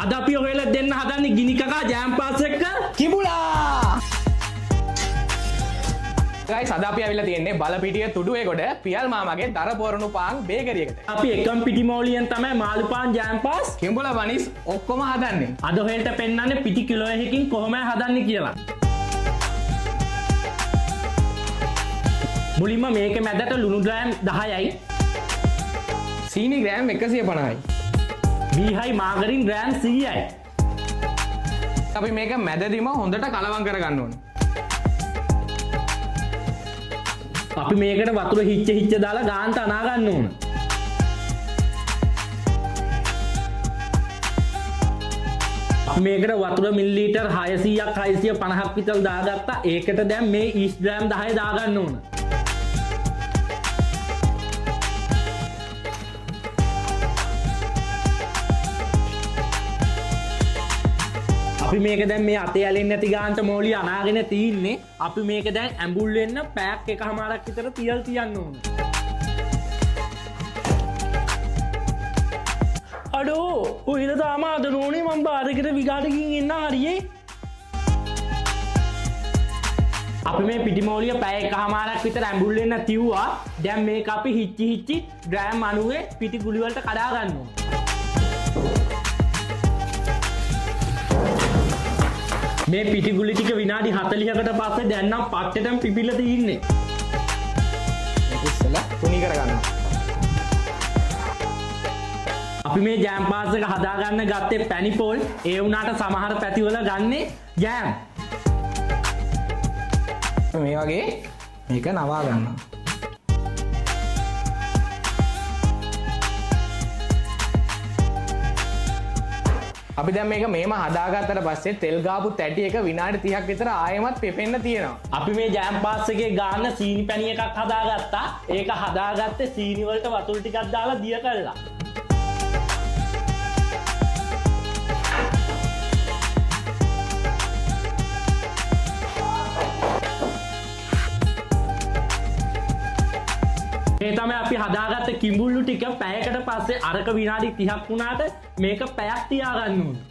අද අපි ඔයාලට දෙන්න හදන්නේ ගිනි කකා ජෑම් පාස් එක්ක කිඹුලා ගයිස් අද අපි ඇවිල්ලා තියෙන්නේ බලපිටිය තුඩුවේ කොට පියල් මාමගේ දර පොරණු පාන් බේකරියකට. අපි එකම පිටිමෝලියෙන් තමයි මාළු පාන් ජෑම් පාස් කිඹුලා බනිස් ඔක්කොම හදන්නේ. අද ඔයාලට පෙන්නන්නේ පිටි කිලෝ එකකින් කොහොමද හදන්නේ කියලා. මුලින්ම මේකේ මැදට ලුණු ග්‍රෑම් 10යි, සීනි ග්‍රෑම් 150යි, බීහයි මාගරින් ග්‍රෑම් 100යි. අපි මේක මැදදීම හොඳට කලවම් කරගන්න ඕනේ. අපි මේකට වතුර හිච්ච දාලා ගාන්ට අනා ගන්න ඕන. අපි මේකට වතුර මිලිලීටර් 600ක් 650ක් විතර දාගත්තා. ඒකට දැන් මේ ඊස්ට් ග්‍රෑම් 10 දාගන්න ඕන. අපි මේක දැන් මේ අතේ ඇලෙන්නේ නැති ගානට මෝලිය අනාගෙන තින්නේ. අපි මේක දැන් ඇඹුල් වෙන්න පැයක් එකමාරක් විතර තියල් තියන්න ඕන. අඩෝ ඔයද තාම අදනෝනේ මම බාරකට විකාටකින් එන්න හරියේ. අපි මේ පිටිමෝලිය පැය එකමාරක් විතර ඇඹුල් වෙන්න තියුවා. දැන් මේක අපි හිච්චි ග්‍රෑම් 90 පිටි ගුලි වලට කඩා ගන්න ඕන. මේ පිටි ගුලි ටික විනාඩි 40කට පස්සේ දැන් නම් පට්ටෙටම පිපිලා තින්නේ. මේක ඉස්සලා තුනි කරගන්න. අපි මේ ජෑම් පාස් එක හදාගන්න ගත්තේ පැණි පොල්. ඒ වුණාට සමහර පැතිවල ගන්නේ ජෑම්. මේ වගේ මේක නවා ගන්නවා. අපි දැන් මේක මේම හදාගත්තට පස්සේ තෙල් ගාපු තැටි එක විනාඩි 30ක් විතර ආයෙමත් පෙපෙන්න තියෙනවා. අපි මේ ජෑම් පාස් එකේ ගාන්න සීනි පැණි එකක් හදාගත්තා. ඒක හදාගත්තේ සීනි වලට වතුර ටිකක් දාලා දිය කළා. මේ තමයි අපි හදාගත්ත කිඹුල්ලු ටික. පැයකට පස්සේ අරක විනාඩි 30ක් වුණාට මේක පැයක් තියාගන්න ඕනේ.